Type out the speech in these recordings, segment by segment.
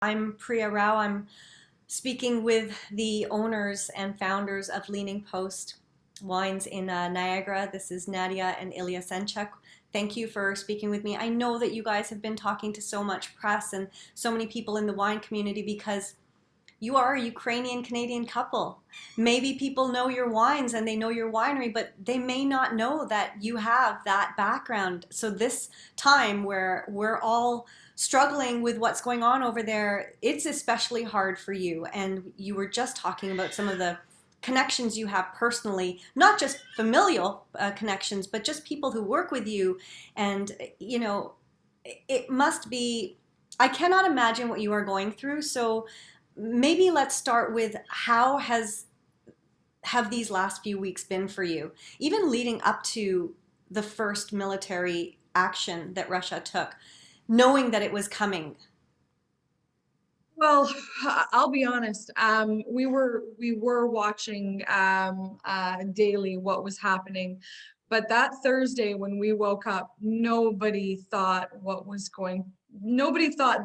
I'm Priya Rao. I'm speaking with the owners and founders of Leaning Post Wines in Niagara. This is Nadia and Ilya Senchuk. Thank you for speaking with me. I know that you guys have been talking to so much press and so many people in the wine community because you are a Ukrainian-Canadian couple. Maybe people know your wines and they know your winery, but they may not know that you have that background. So this time where we're all struggling with what's going on over there, it's especially hard for you. And you were just talking about some of the connections you have personally, not just familial connections, but just people who work with you. And, it must be, I cannot imagine what you are going through. So maybe let's start with how have these last few weeks been for you, even leading up to the first military action that Russia took, knowing that it was coming. Well, I'll be honest. We were watching daily what was happening, but that Thursday when we woke up, nobody thought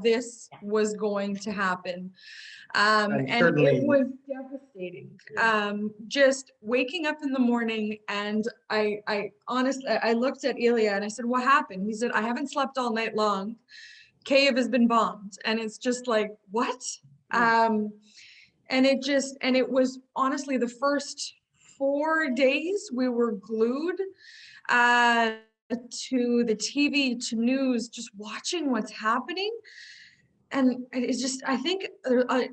this was going to happen. And And it certainly, was devastating. Just waking up in the morning, and I honestly, I looked at Ilya and I said, "What happened?" He said, "I haven't slept all night long. Kiev has been bombed." And it's just like, what? Yeah. And it was honestly the first 4 days we were glued uh, to the TV, to news, just watching what's happening. And it's just, I think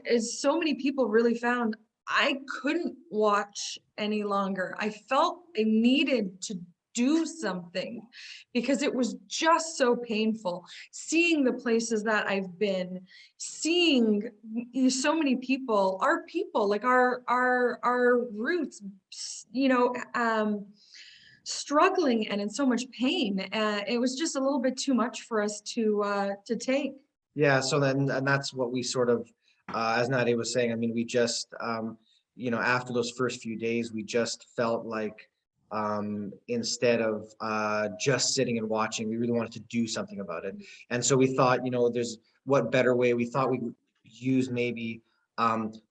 as so many people really found, I couldn't watch any longer. I felt I needed to do something because it was just so painful. Seeing the places that I've been, seeing so many people, like our roots, you know, struggling and in so much pain. It was just a little bit too much for us to take. yeah, so then, and that's what we sort of, as Nadia was saying, I mean, we just, after those first few days, we just felt like, instead of just sitting and watching, we really wanted to do something about it. And so we thought, there's what better way, we thought we would use maybe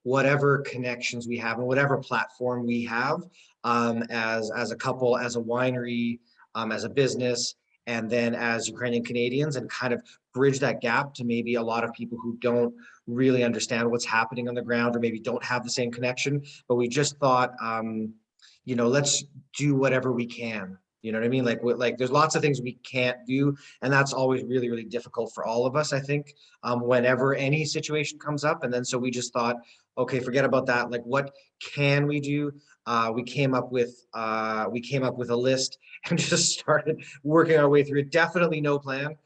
whatever connections we have and whatever platform we have, as a couple, as a winery, as a business, and then as Ukrainian Canadians, and kind of bridge that gap to maybe a lot of people who don't really understand what's happening on the ground, or maybe don't have the same connection. But we just thought, let's do whatever we can. You know what I mean? Like there's lots of things we can't do, and that's always really, really difficult for all of us, I think, whenever any situation comes up. And then so we just thought, okay, forget about that. Like, what can we do? We came up with a list and just started working our way through it. Definitely no plan.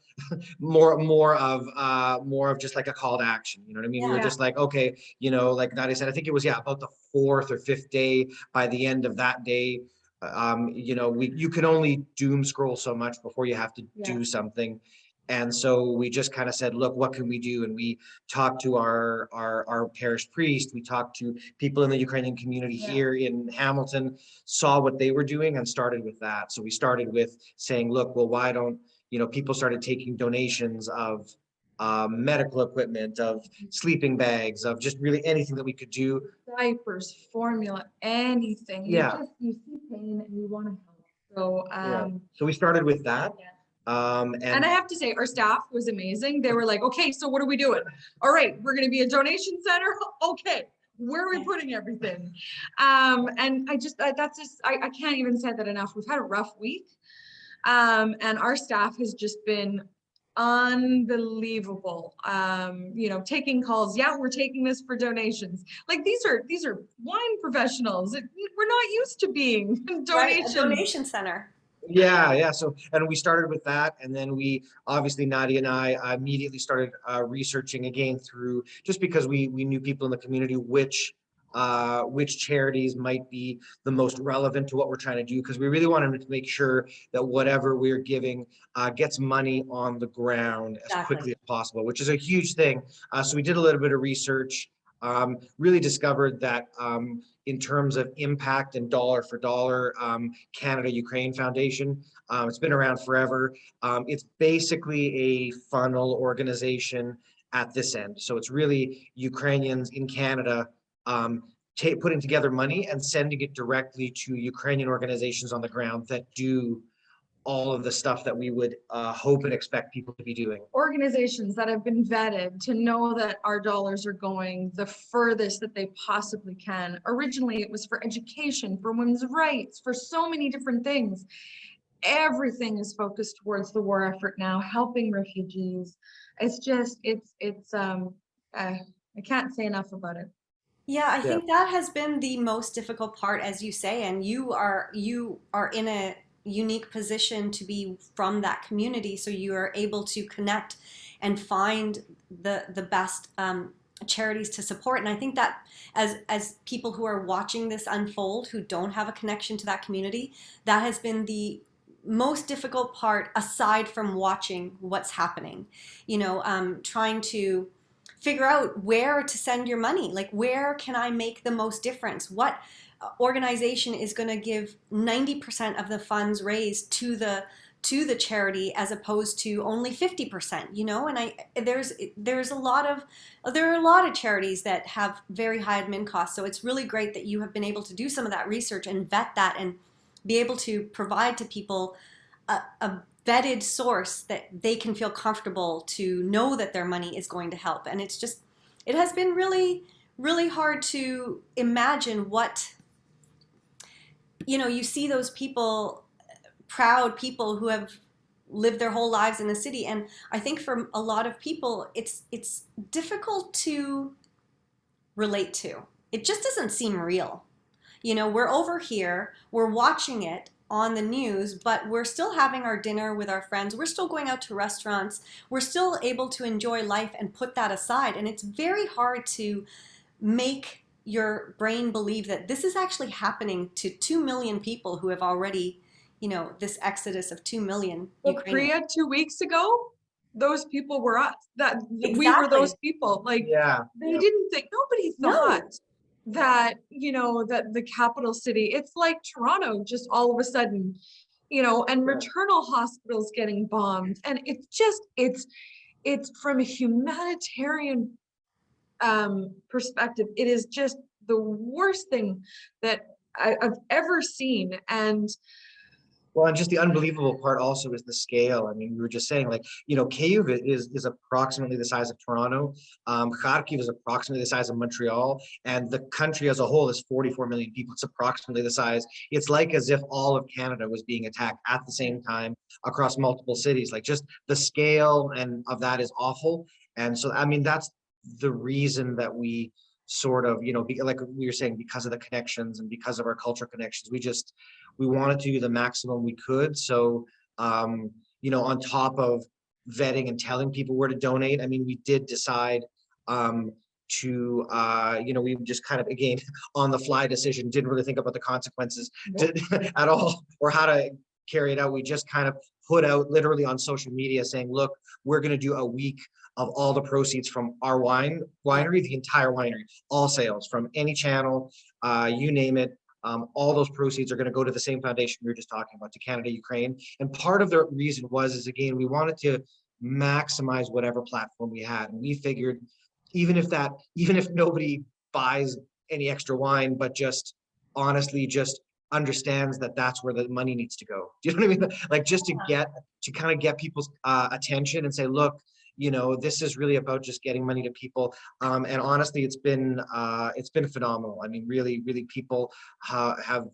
More of just like a call to action. You know what I mean? We were Yeah. just like, okay, like Nadia said, I think it was, yeah, about the fourth or fifth day. By the end of that day, you can only doom scroll so much before you have to do something. And so we just kind of said, look, what can we do? And we talked to our parish priest. We talked to people in the Ukrainian community here in Hamilton, saw what they were doing, and started with that. So we started with saying, look, well, why don't, people started taking donations of medical equipment, of sleeping bags, of just really anything that we could do. Diapers, formula, anything. Yeah. You see pain and you want to help. So So we started with that. and I have to say, our staff was amazing. They were like, okay, so what are we doing? All right, we're going to be a donation center. Okay, where are we putting everything? And I can't even say that enough. We've had a rough week. And our staff has just been unbelievable. Taking calls. Yeah, we're taking this for donations. Like these are wine professionals. We're not used to being Right, a donations. donation center. Yeah. So, and we started with that, and then we obviously, Nadia and I immediately started researching again, through, just because we knew people in the community, which charities might be the most relevant to what we're trying to do, because we really wanted to make sure that whatever we're giving gets money on the ground as Exactly. quickly as possible, which is a huge thing. So we did a little bit of research. really discovered that in terms of impact and dollar for dollar, Canada-Ukraine Foundation, it's been around forever. It's basically a funnel organization at this end. So it's really Ukrainians in Canada putting together money and sending it directly to Ukrainian organizations on the ground that do all of the stuff that we would hope and expect people to be doing. Organizations that have been vetted to know that our dollars are going the furthest that they possibly can. Originally, it was for education, for women's rights, for so many different things. Everything is focused towards the war effort now, helping refugees. It's just, I can't say enough about it. Yeah, I Yeah. think that has been the most difficult part, as you say, and you are in a unique position to be from that community, so you are able to connect and find the best charities to support. And I think that as people who are watching this unfold, who don't have a connection to that community, that has been the most difficult part, aside from watching what's happening. Trying to figure out where to send your money. Like, where can I make the most difference? What organization is going to give 90% of the funds raised to the charity, as opposed to only 50%, and there are a lot of charities that have very high admin costs. So it's really great that you have been able to do some of that research and vet that, and be able to provide to people a vetted source that they can feel comfortable to know that their money is going to help. And it has been really, really hard to imagine what, you see those people, proud people who have lived their whole lives in the city. And I think for a lot of people, it's difficult to relate to. It just doesn't seem real. We're over here, we're watching it on the news, but we're still having our dinner with our friends. We're still going out to restaurants. We're still able to enjoy life and put that aside. And it's very hard to make your brain believe that this is actually happening to 2 million people who have already, this exodus of 2 million Well, Ukrainians. Priya, 2 weeks ago, those people were us. We were Exactly. those people. Like, Yeah. they didn't think, nobody No. thought that, that the capital city, it's like Toronto, just all of a sudden, and maternal hospitals getting bombed. And it's from a humanitarian perspective, it is just the worst thing that I've ever seen. And Well, and just the unbelievable part also is the scale. I mean, we were just saying, like, Kyiv is approximately the size of Toronto. Kharkiv is approximately the size of Montreal, and the country as a whole is 44 million people. It's approximately the size. It's like as if all of Canada was being attacked at the same time across multiple cities. Like, just the scale and of that is awful. And so, I mean, that's the reason that we sort of, like we were saying, because of the connections and because of our cultural connections, we wanted to do the maximum we could. So, on top of vetting and telling people where to donate, I mean, we did decide we just kind of, again, on the fly decision, didn't really think about the consequences at all, or how to carry it out. We just kind of put out literally on social media saying, look, we're going to do a week of all the proceeds from our winery, the entire winery, all sales from any channel, you name it. All those proceeds are going to go to the same foundation we were just talking about, to Canada, Ukraine. And part of the reason is, again, we wanted to maximize whatever platform we had. And we figured, even if nobody buys any extra wine, but just honestly just understands that that's where the money needs to go. Do you know what I mean? Like, just to kind of get people's attention and say, look, this is really about just getting money to people. And honestly, it's been phenomenal. I mean, really, really, people have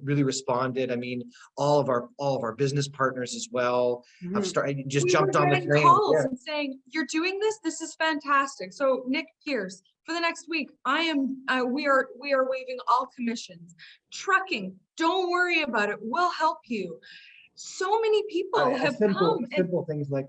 really responded. I mean, all of our business partners as well have jumped on the train. Calls and saying, "You're doing this. This is fantastic." So, Nick Pierce, for the next week, we are waiving all commissions. Trucking, don't worry about it. We'll help you. So many people have come. Simple things like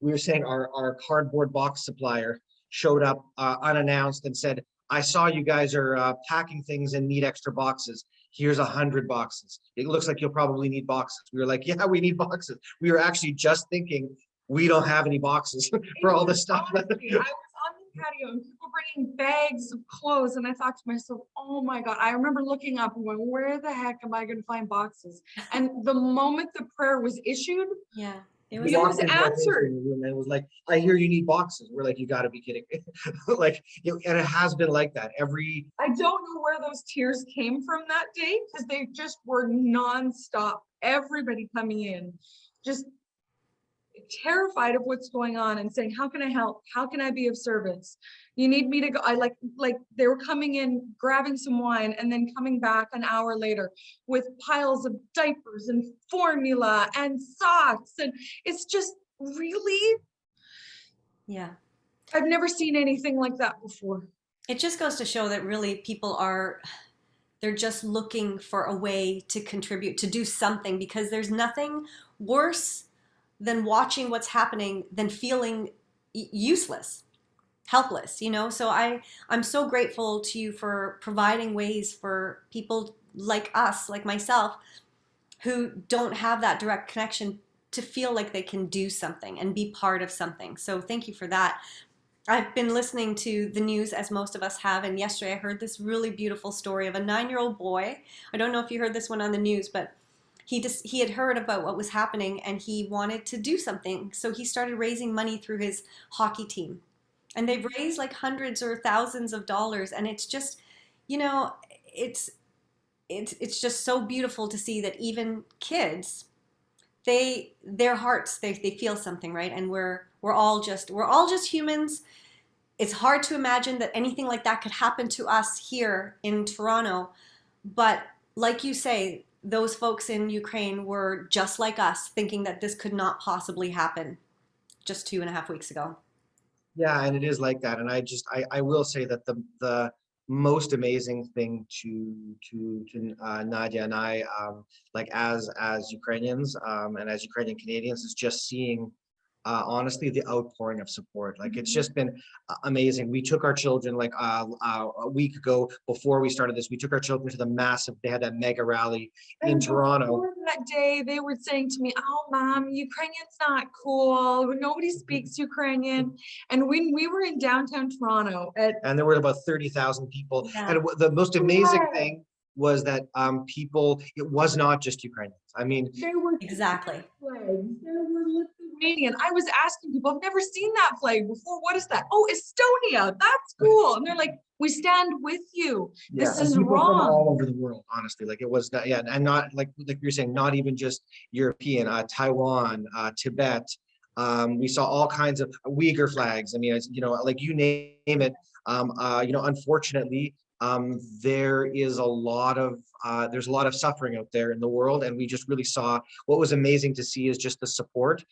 we were saying our cardboard box supplier showed up unannounced and said, I saw you guys are packing things and need extra boxes. Here's 100 boxes. It looks like you'll probably need boxes. We were like, yeah, we need boxes. We were actually just thinking we don't have any boxes for all this stuff. Honestly, I was on the patio and people bringing bags of clothes. And I thought to myself, oh my God, I remember looking up and going, where the heck am I going to find boxes? And the moment the prayer was issued, Yeah, it We was. it walked was into our answered. tasting room and it was like, I hear you need boxes. We're like, you gotta be kidding me. Like, and it has been like that every, I don't know where those tears came from that day because they just were nonstop. Everybody coming in, just terrified of what's going on and saying, how can I help? How can I be of service? You need me to go. I like they were coming in, grabbing some wine and then coming back an hour later with piles of diapers and formula and socks. And it's just really, Yeah. I've never seen anything like that before. It just goes to show that really people they're just looking for a way to contribute, to do something, because there's nothing worse than watching what's happening than feeling useless, helpless, you know? So I'm so grateful to you for providing ways for people like us, like myself, who don't have that direct connection to feel like they can do something and be part of something. So thank you for that. I've been listening to the news as most of us have, and yesterday I heard this really beautiful story of a 9-year-old boy. I don't know if you heard this one on the news, but he had heard about what was happening and he wanted to do something. So he started raising money through his hockey team. And they've raised like hundreds or thousands of dollars, and it's just, you know, it's just so beautiful to see that even kids, their hearts, they feel something, right? And we're all just humans. It's hard to imagine that anything like that could happen to us here in Toronto, but like you say, those folks in Ukraine were just like us, thinking that this could not possibly happen just 2.5 weeks ago. yeah, and it is like that. And I will say that the most amazing thing to Nadia and I, like as Ukrainians, and as Ukrainian Canadians, is just seeing honestly the outpouring of support. Like, it's just been amazing. We took our children like a week ago, before we started this, we took our children to the massive, they had that mega rally in And Toronto. before that day, they were saying to me, oh, Mom, Ukrainian's not cool. Nobody speaks Ukrainian. And when we were in downtown Toronto And there were about 30,000 people. Yeah. And the most amazing thing was that people, it was not just Ukrainians. I mean, there were Exactly. flags, there were Lithuanian. I was asking people, I've never seen that flag before. What is that? Oh, Estonia. That's cool. And they're like, we stand with you. yeah, This and is people from wrong. all over the world, honestly. Like, it was not, yeah, and not like you're saying, not even just European, Taiwan, Tibet. We saw all kinds of Uyghur flags. I mean, you know, like you name it. You know, unfortunately, there is a lot of there's a lot of suffering out there in the world, and we just really saw, what was amazing to see is just the support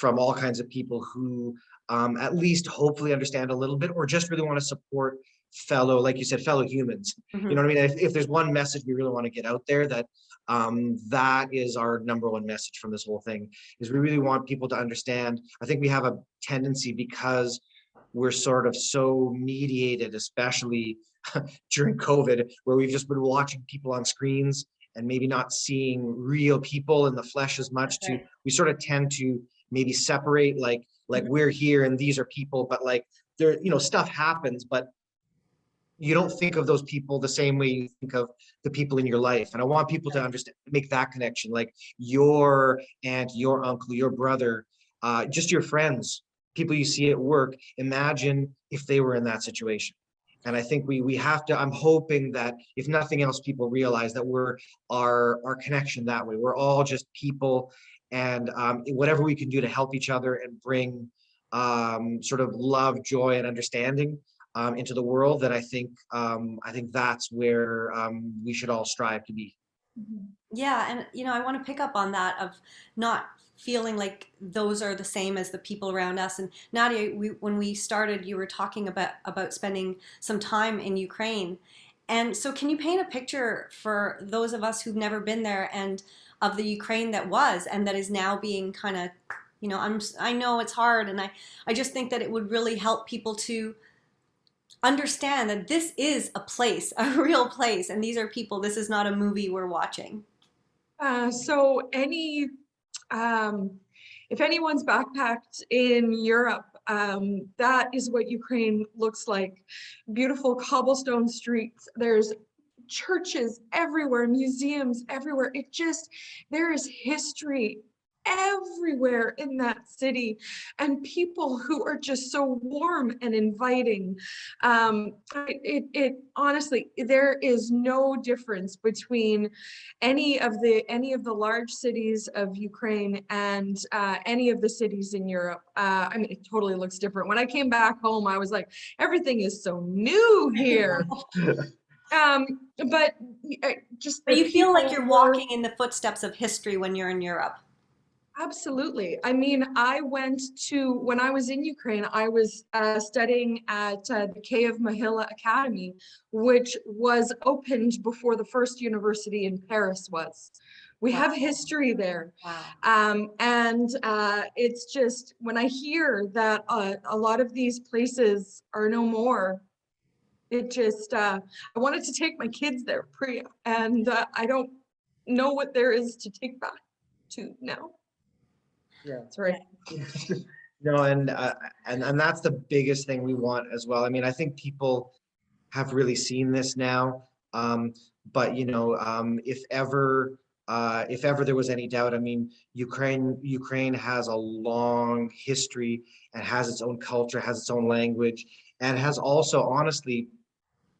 from all kinds of people who at least hopefully understand a little bit, or just really want to support fellow, like you said, fellow humans. Mm-hmm. You know what I mean? If there's one message we really want to get out there, that that is our number one message from this whole thing, is we really want people to understand. I think we have a tendency, because we're sort of so mediated, especially during COVID, where we've just been watching people on screens and maybe not seeing real people in the flesh as much. Right. We sort of tend to maybe separate, like we're here and these are people, but like, there, you know, stuff happens, but you don't think of those people the same way you think of the people in your life. And I want people to understand, make that connection, like your aunt, your uncle, your brother, just your friends, people you see at work. Imagine if they were in that situation. And I think we have to, I'm hoping that if nothing else, people realize that we're our connection that way. We're all just people, and whatever we can do to help each other and bring sort of love, joy, and understanding into the world, that I think that's where we should all strive to be. Yeah, and you know, I want to pick up on that of not feeling like those are the same as the people around us. And Nadia, when we started, you were talking about spending some time in Ukraine. And so can you paint a picture for those of us who've never been there, and of the Ukraine that was and that is now being kind of, you know, I know it's hard, and I just think that it would really help people to understand that this is a place, a real place, and these are people. This is not a movie we're watching. So any, if if anyone's backpacked in Europe, that is what Ukraine looks like. Beautiful cobblestone streets. There's churches everywhere, museums everywhere. There is history everywhere in that city, and people who are just so warm and inviting. It honestly, there is no difference between any of the large cities of Ukraine and any of the cities in Europe. I mean, it totally looks different. When I came back home, I was like, everything is so new here. But just But the you feel like people you're were. walking in the footsteps of history when you're in Europe. Absolutely. I mean, when I was in Ukraine, I was studying at the Kiev Mahila Academy, which was opened before the first university in Paris was. We Wow. have history there. Wow. And it's just, when I hear that a lot of these places are no more, it just, I wanted to take my kids there, Priya, and I don't know what there is to take back to now. Yeah. That's right. No, and that's the biggest thing we want as well. I mean, I think people have really seen this now. But if ever there was any doubt, I mean, Ukraine has a long history and has its own culture, has its own language, and has also, honestly,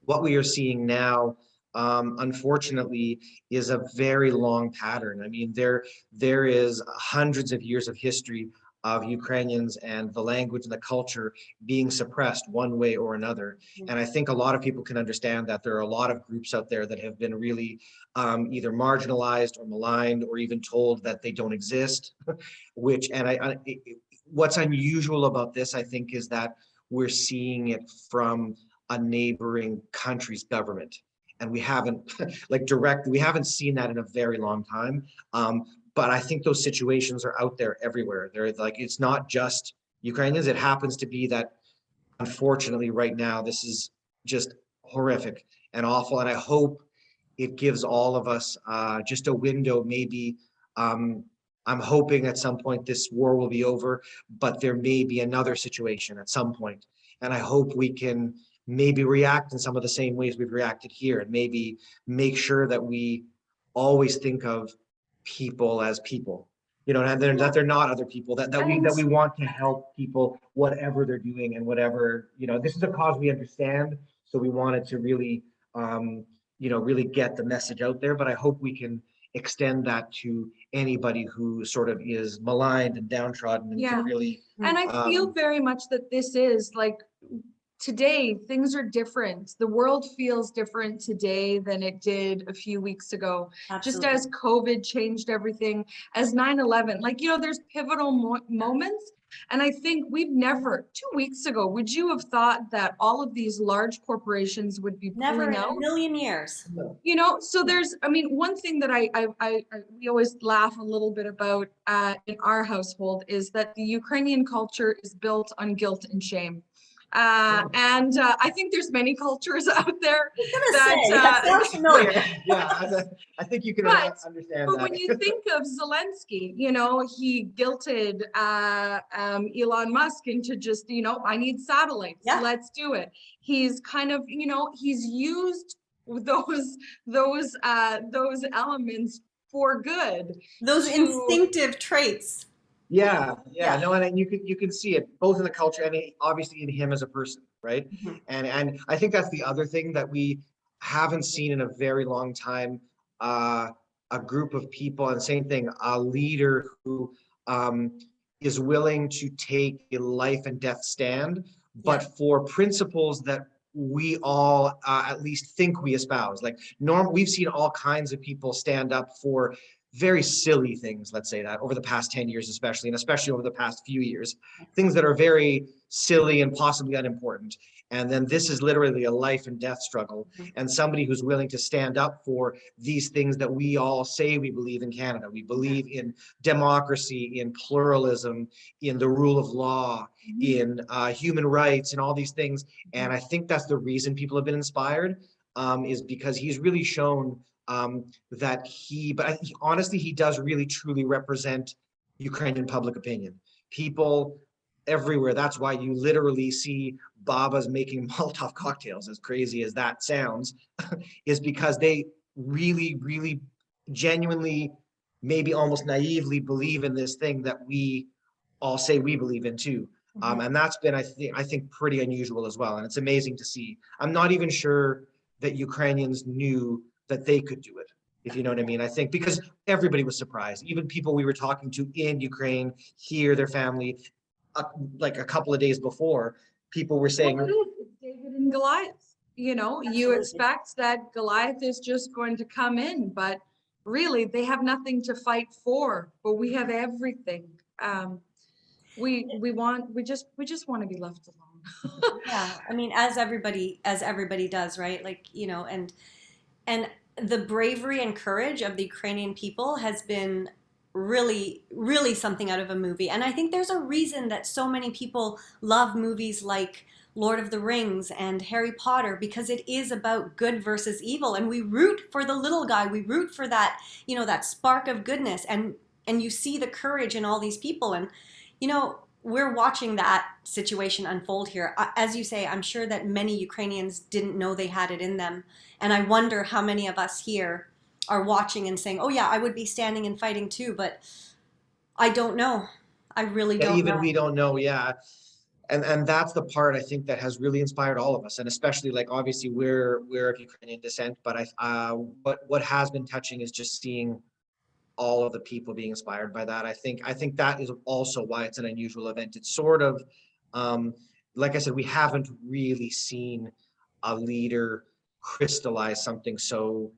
what we are seeing now, unfortunately, is a very long pattern. I mean, there is hundreds of years of history of Ukrainians and the language and the culture being suppressed one way or another. And I think a lot of people can understand that there are a lot of groups out there that have been really either marginalized or maligned or even told that they don't exist. What's unusual about this, I think, is that we're seeing it from a neighboring country's government. And we haven't we haven't seen that in a very long time. But I think those situations are out there everywhere. They're like, it's not just Ukrainians. It happens to be that, unfortunately, right now, this is just horrific and awful. And I hope it gives all of us just a window. Maybe I'm hoping at some point this war will be over, but there may be another situation at some point. And I hope we can maybe react in some of the same ways we've reacted here, and maybe make sure that we always think of people as people, and that they're not other people, that we want to help people, whatever they're doing and whatever, this is a cause we understand. So we wanted to really, really get the message out there. But I hope we can extend that to anybody who sort of is maligned and downtrodden, and can really. And I feel very much that this is like, today things are different. The world feels different today than it did a few weeks ago. Absolutely. Just as COVID changed everything, as 9/11, there's pivotal moments. And I think we've never, 2 weeks ago, would you have thought that all of these large corporations would be Never pulling in out? a million years. So there's, I mean, one thing that we always laugh a little bit about in our household is that the Ukrainian culture is built on guilt and shame. And I think there's many cultures out there that sounds familiar. Yeah, I think you can understand that. But when you think of Zelensky, he guilted Elon Musk into just, I need satellites. Yeah. Let's do it. He's kind of, he's used those elements for good. Those instinctive traits. Yeah. No, and you can see it both in the culture and obviously in him as a person, right? Mm-hmm. And I think that's the other thing that we haven't seen in a very long time. A group of people, and same thing, a leader who is willing to take a life and death stand, but for principles that we all at least think we espouse. We've seen all kinds of people stand up for very silly things, let's say that, over the past 10 years, especially over the past few years, things that are very silly and possibly unimportant. And then this is literally a life and death struggle. And somebody who's willing to stand up for these things that we all say we believe in Canada. We believe in democracy, in pluralism, in the rule of law, in human rights, and all these things. And I think that's the reason people have been inspired, is because he's really shown that honestly, he does really truly represent Ukrainian public opinion. People everywhere. That's why you literally see Babas making Molotov cocktails, as crazy as that sounds, is because they really, really genuinely, maybe almost naively believe in this thing that we all say we believe in too. And that's been, I think, pretty unusual as well. And it's amazing to see. I'm not even sure that Ukrainians knew that they could do it, if you know what I mean. I think because everybody was surprised, even people we were talking to in Ukraine, here, their family, like a couple of days before, people were saying, Well, it is. It's David and Goliath. You know, you Absolutely. expect that Goliath is just going to come in, but really they have nothing to fight for, but we have everything. We just want to be left alone. Yeah, I mean, as everybody does, right? Like, and the bravery and courage of the Ukrainian people has been really, really something out of a movie. And I think there's a reason that so many people love movies like Lord of the Rings and Harry Potter, because it is about good versus evil. And we root for the little guy. We root for that, that spark of goodness. And you see the courage in all these people. And, we're watching that situation unfold here. As you say, I'm sure that many Ukrainians didn't know they had it in them. And I wonder how many of us here are watching and saying, oh, yeah, I would be standing and fighting too, but I don't know. I really yeah, don't even know. we don't know. Yeah. And that's the part I think that has really inspired all of us, and especially like obviously we're of Ukrainian descent, but what has been touching is just seeing all of the people being inspired by that. I think that is also why it's an unusual event. It's sort of um, like I said, we haven't really seen a leader crystallize something so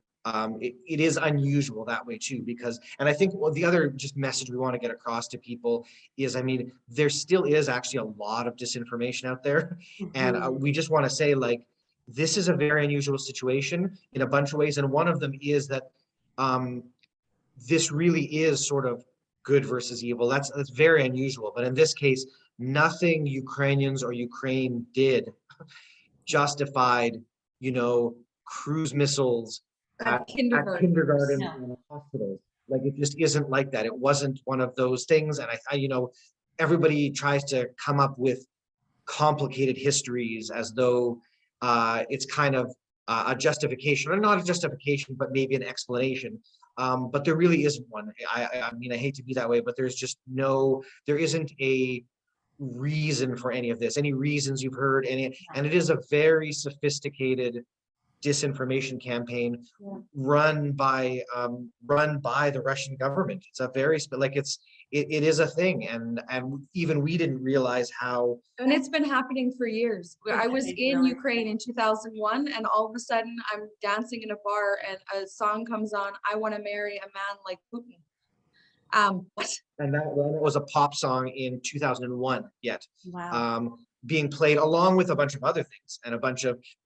it is unusual that way too, because, and I think the other just message we want to get across to people is, I mean, there still is actually a lot of disinformation out there. And Mhm. we just want to say, like, this is a very unusual situation in a bunch of ways. And one of them is that um, this really is sort of good versus evil. That's very unusual. But in this case, nothing Ukrainians or Ukraine did justified, cruise missiles At at kindergartners. kindergarten No. and hospitals. Like it just isn't like that. It wasn't one of those things. And everybody tries to come up with complicated histories as though it's kind of a justification, or not a justification, but maybe an explanation. But there really isn't one. I mean, I hate to be that way, but there isn't a reason for any of this, any reasons you've heard, and it is a very sophisticated disinformation campaign Yeah. run by the Russian government. It's a very it is a thing, and even we didn't realize how. And it's been happening for years. I was in Really. Ukraine in 2001, and all of a sudden I'm dancing in a bar and a song comes on, I want to marry a man like Putin. What? And that was a pop song in 2001 yet, Wow. being played along with a bunch of other things and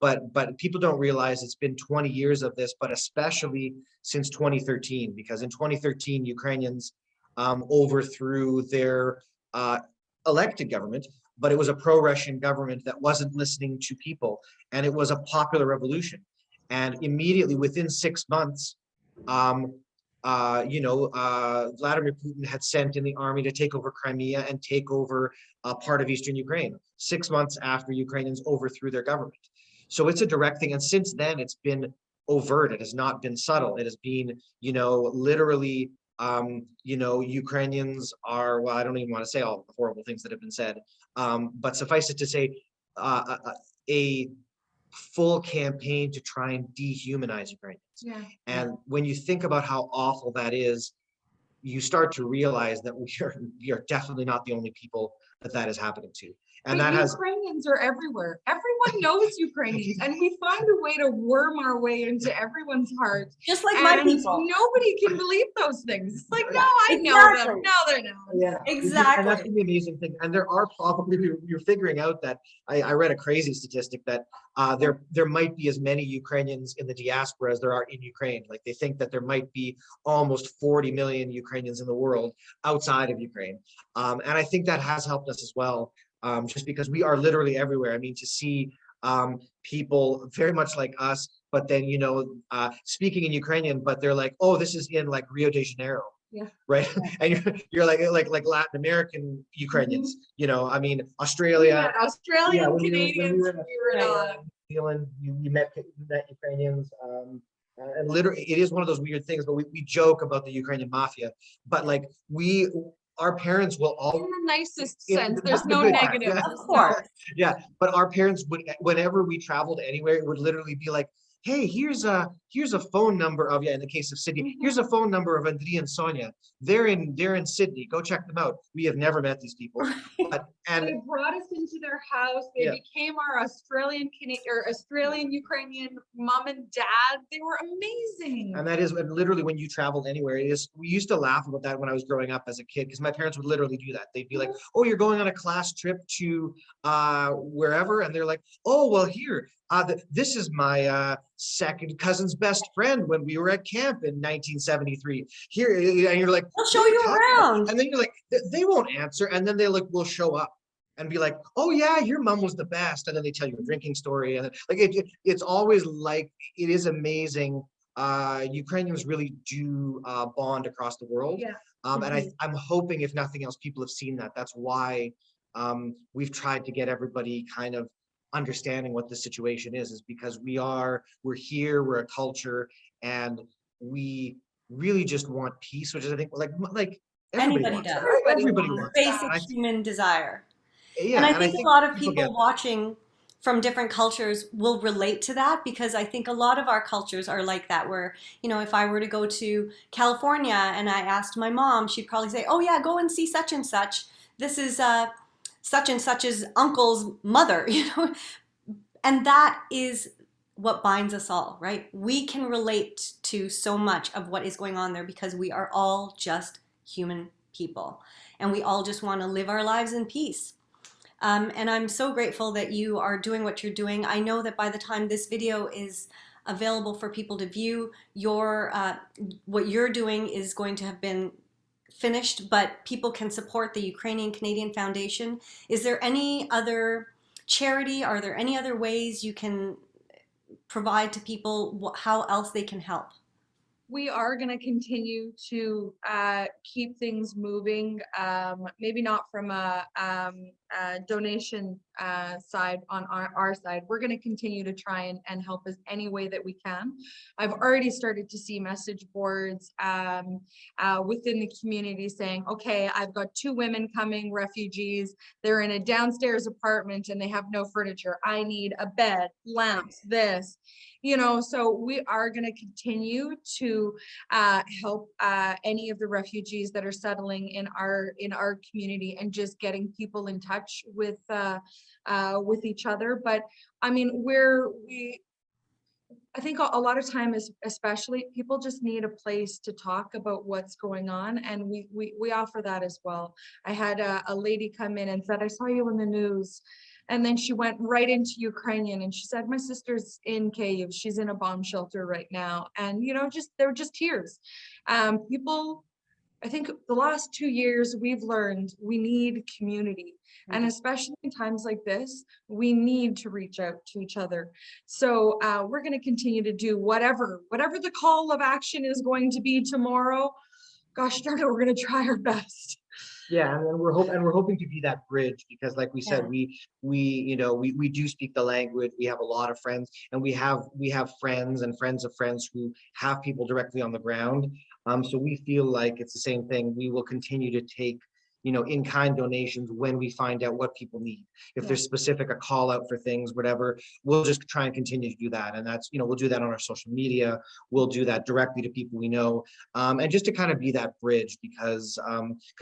but people don't realize it's been 20 years of this, but especially since 2013, because in 2013 Ukrainians overthrew their elected government, but it was a pro-Russian government that wasn't listening to people, and it was a popular revolution. And immediately within 6 months, um, Vladimir Putin had sent in the army to take over Crimea and take over part of eastern Ukraine 6 months after Ukrainians overthrew their government. So it's a direct thing. And since then, it's been overt. It has not been subtle. It has been, literally, Ukrainians are, well, I don't even want to say all the horrible things that have been said, but suffice it to say, a full campaign to try and dehumanize Ukrainians. Yeah. And when you think about how awful that is, you start to realize that we are definitely not the only people that is happening to. And But that has, Ukrainians are everywhere. Everyone knows Ukrainians, and we find a way to worm our way into everyone's heart. Just like my And people. nobody can believe those things. It's like, no, I know them. Exactly. No, they're not. yeah, and that's Exactly. the amazing thing. And there are probably, you're figuring out that I read a crazy statistic that there might be as many Ukrainians in the diaspora as there are in Ukraine. Like they think that there might be almost 40 million Ukrainians in the world outside of Ukraine. And I think that has helped us as well. Just because we are literally everywhere. I mean, to see people very much like us, but then, speaking in Ukrainian, but they're like, oh, this is in like Rio de Janeiro. Yeah. Right. And you're like Latin American Ukrainians, you know, I mean, Australia. Yeah, Australian When Canadians, we were in we were Australia, not. New Zealand, you met Ukrainians, and literally, it is one of those weird things. But we joke about the Ukrainian mafia, but like our parents will In all the nicest in sense, the, there's the no good part, negative. Of course. yeah. But our parents would, whenever we traveled anywhere, it would literally be like, hey, here's a phone number of, yeah, in the case of Sydney, here's a phone number of Andrea and Sonia. They're in Sydney. Go check them out. We have never met these people, but They brought us into their house. They Yeah. became our Australian Canadian or Australian Ukrainian mom and dad. They were amazing. and that is, and literally when you traveled anywhere, it is, we used to laugh about that when I was growing up as a kid, because my parents would literally do that. They'd be like, oh, you're going on a class trip to wherever, and they're like, oh, well, here, this is my second cousin's best friend when we were at camp in 1973. Here, and you're like, They'll show "What are you talking about?" around. And then you're like, they won't answer, and then they like will show up and be like, oh yeah, your mom was the best, and then they tell you a drinking story, and like it's always like, it is amazing. Ukrainians really do bond across the world. Yeah. And I'm hoping, if nothing else, people have seen that. That's why we've tried to get everybody kind of understanding what the situation is because we're here, we're a culture, and we really just want peace, which is, I think, like everybody Anybody wants does. that. Everybody wants that. Basic And I think, human desire. yeah, And I and I think a think lot of people get people watching from different cultures will relate to that because I think a lot of our cultures are like that where, if I were to go to California and I asked my mom, she'd probably say, oh yeah, go and see such and such. This is such and such's uncle's mother, And that is what binds us all, right? We can relate to so much of what is going on there because we are all just human people and we all just want to live our lives in peace. And I'm so grateful that you are doing what you're doing. I know that by the time this video is available for people to view, what you're doing is going to have been finished, but people can support the Ukrainian-Canadian Foundation. Is there any other charity? Are there any other ways you can provide to people how else they can help? We are going to continue to keep things moving, maybe not from a donation side on our side. We're going to continue to try and help us any way that we can. I've already started to see message boards within the community saying, okay, I've got 2 women coming, refugees. They're in a downstairs apartment and they have no furniture. I need a bed, lamps, this. So we are going to continue to help any of the refugees that are settling in our community and just getting people in touch with each other. But I mean, I think a lot of time is, especially, people just need a place to talk about what's going on, and we offer that as well. I had a lady come in and said, I saw you in the news. And then she went right into Ukrainian and she said, my sister's in Kyiv. She's in a bomb shelter right now. And, they were just tears. People, I think the last 2 years we've learned we need community. And especially in times like this, we need to reach out to each other. So we're going to continue to do whatever the call of action is going to be tomorrow. Gosh darn it, we're going to try our best. Yeah, and we're hoping to be that bridge because, like we said, we do speak the language. We have a lot of friends, and we have friends and friends of friends who have people directly on the ground. So we feel like it's the same thing. We will continue to take in-kind donations when we find out what people need. If there's a call out for things, whatever, we'll just try and continue to do that. And that's, we'll do that on our social media. We'll do that directly to people we know. And just to kind of be that bridge because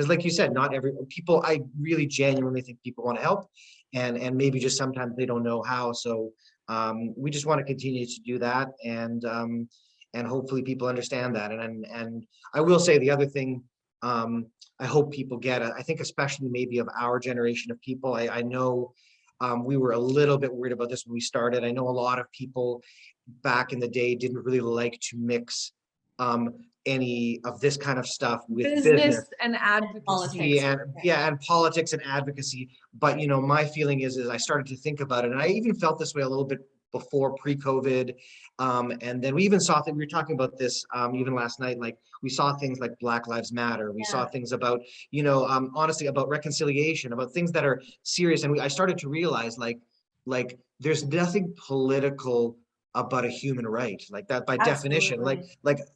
like you said, not every people, I really genuinely think people want to help and maybe just sometimes they don't know how. So we just want to continue to do that. And hopefully people understand that. And I will say the other thing, I hope people get it. I think especially maybe of our generation of people, I know we were a little bit worried about this when we started. I know a lot of people back in the day didn't really like to mix any of this kind of stuff with business and advocacy. Politics. and politics and advocacy. But my feeling is I started to think about it, and I even felt this way a little bit before pre-COVID. And then we even saw that we were talking about this even last night, like we saw things like Black Lives Matter. We saw things about, honestly, about reconciliation, about things that are serious. And I started to realize like there's nothing political about a human right, like that by definition. Like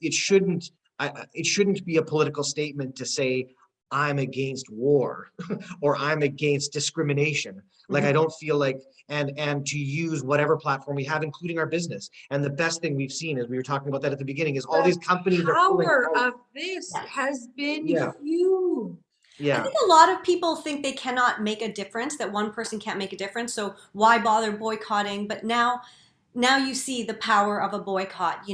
it shouldn't be a political statement to say I'm against war or I'm against discrimination. Like I don't feel like, and to use whatever platform we have, including our business. And the best thing we've seen, as we were talking about that at the beginning, is all these companies are pulling power out. of this has been Yeah. huge. I Yeah. think a lot of people think they cannot make a difference, that one person can't make a difference. So why bother boycotting? But now you see the power of a boycott.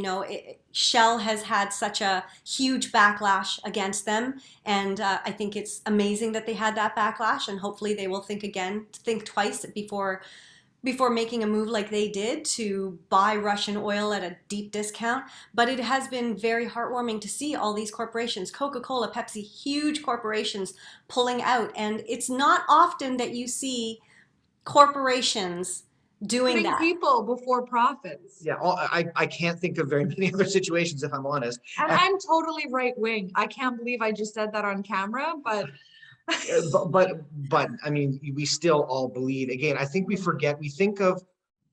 Shell has had such a huge backlash against them, and I think it's amazing that they had that backlash. And hopefully, they will think twice before making a move like they did to buy Russian oil at a deep discount. But it has been very heartwarming to see all these corporations, Coca-Cola, Pepsi, huge corporations pulling out. And it's not often that you see corporations doing Putting that. people before profits. Yeah. I can't think of very many other situations, if I'm honest. And I'm totally right wing. I can't believe I just said that on camera, but But I mean, we still all believe. Again, I think we forget. We think of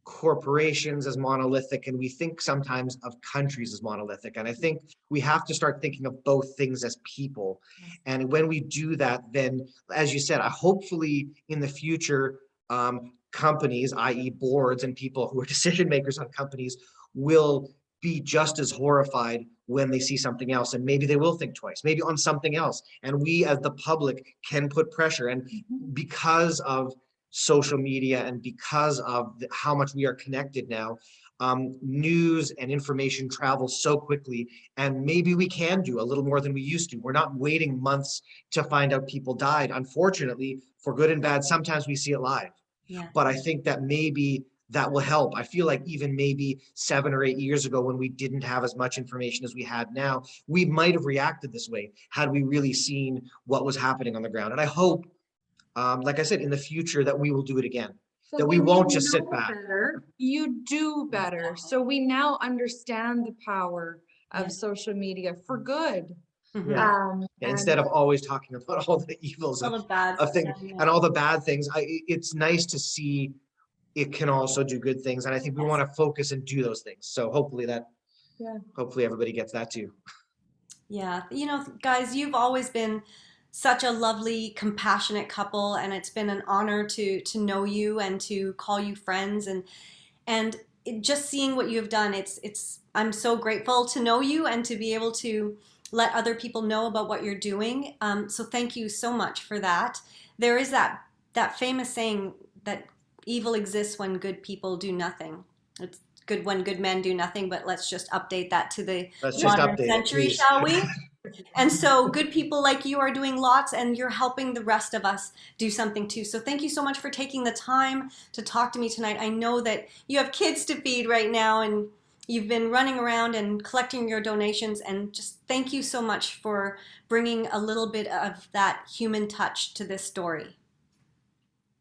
corporations as monolithic, and we think sometimes of countries as monolithic. And I think we have to start thinking of both things as people. And when we do that, then, as you said, hopefully in the future, companies, i.e., boards and people who are decision makers on companies, will be just as horrified when they see something else, and maybe they will think twice, maybe on something else. And we as the public can put pressure. And because of social media and because of how much we are connected now, news and information travels so quickly, and maybe we can do a little more than we used to. We're not waiting months to find out people died. Unfortunately, for good and bad, sometimes we see it live. But I think that maybe that will help. I feel like even maybe 7 or 8 years ago, when we didn't have as much information as we had now, we might have reacted this way had we really seen what was happening on the ground. And I hope, like I said, in the future that we will do it again, so that we when you won't just sit know back. better, you do better. So we now understand the power of social media for good. Yeah. Instead of always talking about all the evils All the bad of things stuff, and all the bad things, it's nice to see it can also do good things. And I think we want to focus and do those things. So hopefully hopefully everybody gets that too. Yeah, guys, you've always been such a lovely, compassionate couple, and it's been an honor to know you and to call you friends, and just seeing what you have done. I'm so grateful to know you and to be able to let other people know about what you're doing. So thank you so much for that. There is that famous saying that evil exists when good people do nothing. It's good when good men do nothing, but let's just update that to the Let's just modern update it, century, please. shall we? And so good people like you are doing lots, and you're helping the rest of us do something too. So thank you so much for taking the time to talk to me tonight. I know that you have kids to feed right now, and you've been running around and collecting your donations, and just thank you so much for bringing a little bit of that human touch to this story.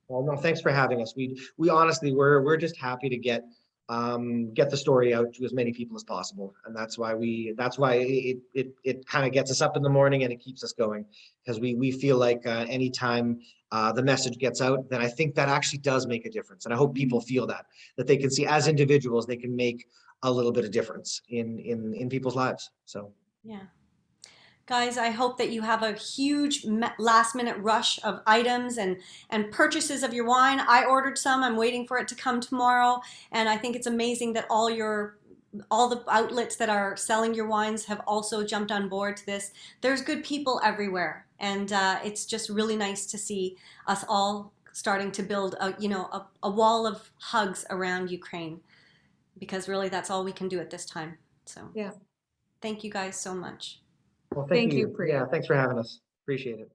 Well, no, thanks for having us. We honestly, we're just happy to get the story out to as many people as possible. And that's why it kind of gets us up in the morning and it keeps us going, because we feel like anytime the message gets out, then I think that actually does make a difference. And I hope people feel that they can see as individuals, they can make a little bit of difference in people's lives. So Yeah. Guys, I hope that you have a huge last minute rush of items and purchases of your wine. I ordered some. I'm waiting for it to come tomorrow. And I think it's amazing that all the outlets that are selling your wines have also jumped on board to this. There's good people everywhere. And it's just really nice to see us all starting to build a wall of hugs around Ukraine, because really that's all we can do at this time. So yeah. thank you guys so much. well, Thank you, Priya. Yeah, thanks for having us. Appreciate it.